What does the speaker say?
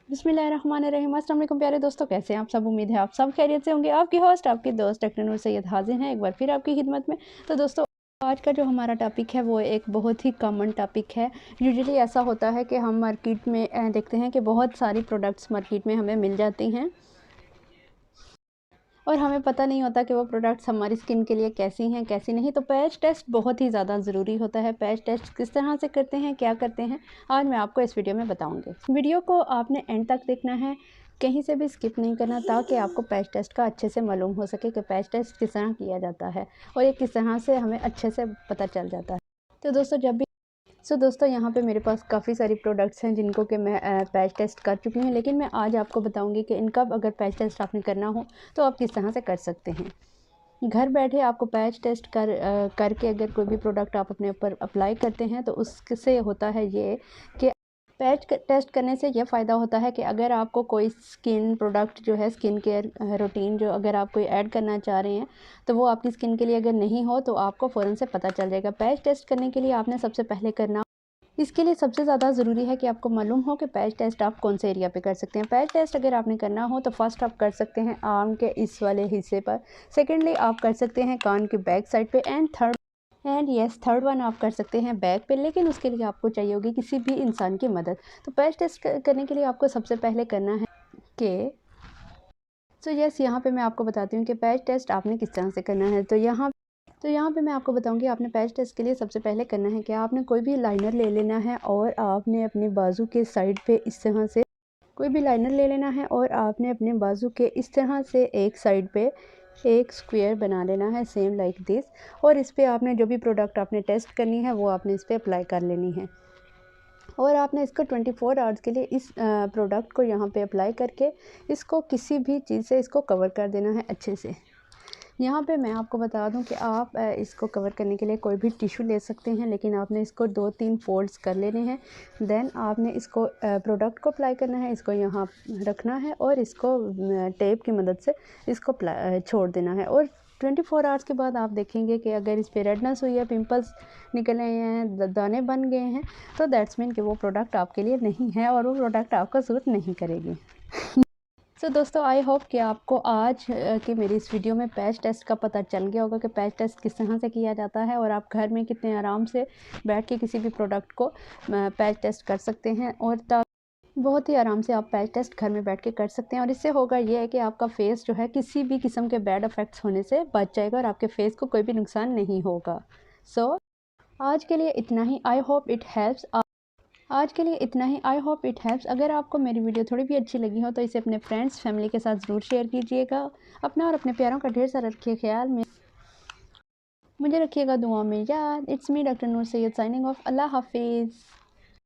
बिस्मिल्लाहिर्रहमानिर्रहीम। अस्सलाम वालेकुम प्यारे दोस्तों, कैसे हैं आप सब। उम्मीद है आप सब खैरियत से होंगे। आपकी होस्ट आपकी दोस्त डॉक्टर नूर सैयद हाजिर हैं एक बार फिर आपकी खिदमत में। तो दोस्तों, आज का जो हमारा टॉपिक है वो एक बहुत ही कॉमन टॉपिक है। यूजुअली ऐसा होता है कि हम मार्केट में देखते हैं कि बहुत सारी प्रोडक्ट्स मार्केट में हमें मिल जाती हैं और हमें पता नहीं होता कि वो प्रोडक्ट्स हमारी स्किन के लिए कैसी हैं कैसी नहीं। तो पैच टेस्ट बहुत ही ज़्यादा ज़रूरी होता है। पैच टेस्ट किस तरह से करते हैं, क्या करते हैं, आज मैं आपको इस वीडियो में बताऊंगी। वीडियो को आपने एंड तक देखना है, कहीं से भी स्किप नहीं करना, ताकि आपको पैच टेस्ट का अच्छे से मालूम हो सके कि पैच टेस्ट किस तरह किया जाता है और ये किस तरह से हमें अच्छे से पता चल जाता है। तो दोस्तों, दोस्तों यहाँ पे मेरे पास काफ़ी सारी प्रोडक्ट्स हैं जिनको कि मैं पैच टेस्ट कर चुकी हूँ, लेकिन मैं आज आपको बताऊँगी कि इनका अगर पैच टेस्ट आपने करना हो तो आप किस तरह से कर सकते हैं। घर बैठे आपको पैच टेस्ट करके अगर कोई भी प्रोडक्ट आप अपने ऊपर अप्लाई करते हैं तो उससे होता है ये कि पैच टेस्ट करने से ये फ़ायदा होता है कि अगर आपको कोई स्किन प्रोडक्ट जो है, स्किन केयर रूटीन जो अगर आप कोई ऐड करना चाह रहे हैं तो वो आपकी स्किन के लिए अगर नहीं हो तो आपको फ़ौरन से पता चल जाएगा। पैच टेस्ट करने के लिए आपने सबसे पहले करना, इसके लिए सबसे ज़्यादा ज़रूरी है कि आपको मालूम हो कि पैच टेस्ट आप कौन से एरिया पे कर सकते हैं। पैच टेस्ट अगर आपने करना हो तो फर्स्ट आप कर सकते हैं आर्म के इस वाले हिस्से पर। सेकेंडली आप कर सकते हैं कान के बैक साइड पे। थर्ड वन आप कर सकते हैं बैक पे, लेकिन उसके लिए आपको चाहिए होगी किसी भी इंसान की मदद। तो पैच टेस्ट करने के लिए आपको सबसे पहले करना है कि यहाँ पे मैं आपको बताती हूँ कि पैच टेस्ट आपने किस तरह से करना है। तो यहाँ पे मैं आपको बताऊंगी आपने पैच टेस्ट के लिए सबसे पहले करना है कि आपने कोई भी लाइनर ले लेना है और आपने अपने बाजू के साइड पे इस तरह से कोई भी लाइनर ले लेना है और आपने अपने बाजू के इस तरह से एक साइड पे एक स्क्वायर बना लेना है, सेम लाइक दिस। और इस पर आपने जो भी प्रोडक्ट आपने टेस्ट करनी है वो आपने इस पर अप्लाई कर लेनी है और आपने इसको 24 आवर्स के लिए इस प्रोडक्ट को यहाँ पे अप्लाई करके इसको किसी भी चीज़ से इसको कवर कर देना है अच्छे से। यहाँ पे मैं आपको बता दूं कि आप इसको कवर करने के लिए कोई भी टिश्यू ले सकते हैं, लेकिन आपने इसको 2-3 फोल्ड्स कर लेने हैं। देन आपने इसको प्रोडक्ट को अप्लाई करना है, इसको यहाँ रखना है और इसको टेप की मदद से इसको छोड़ देना है। और 24 आवर्स के बाद आप देखेंगे कि अगर इस पर रेडनेस हुई है, पिंपल्स निकले हैं, दाने बन गए हैं, तो दैट्स मीन कि वो प्रोडक्ट आपके लिए नहीं है और वो प्रोडक्ट आपको सूट नहीं करेगी। दोस्तों, आई होप कि आपको आज की मेरी इस वीडियो में पैच टेस्ट का पता चल गया होगा कि पैच टेस्ट किस तरह से किया जाता है और आप घर में कितने आराम से बैठ के किसी भी प्रोडक्ट को पैच टेस्ट कर सकते हैं और बहुत ही आराम से आप पैच टेस्ट घर में बैठ के कर सकते हैं। और इससे होगा ये है कि आपका फेस जो है किसी भी किस्म के बैड इफ़ेक्ट्स होने से बच जाएगा और आपके फेस को कोई भी नुकसान नहीं होगा। आज के लिए इतना ही। I hope it helps. अगर आपको मेरी वीडियो थोड़ी भी अच्छी लगी हो तो इसे अपने फ्रेंड्स फैमिली के साथ ज़रूर शेयर कीजिएगा। अपना और अपने प्यारों का ढेर सारा रखिए ख्याल में, मुझे रखिएगा दुआ में याद। It's me doctor Noor Syed signing off. अल्लाह हाफिज़।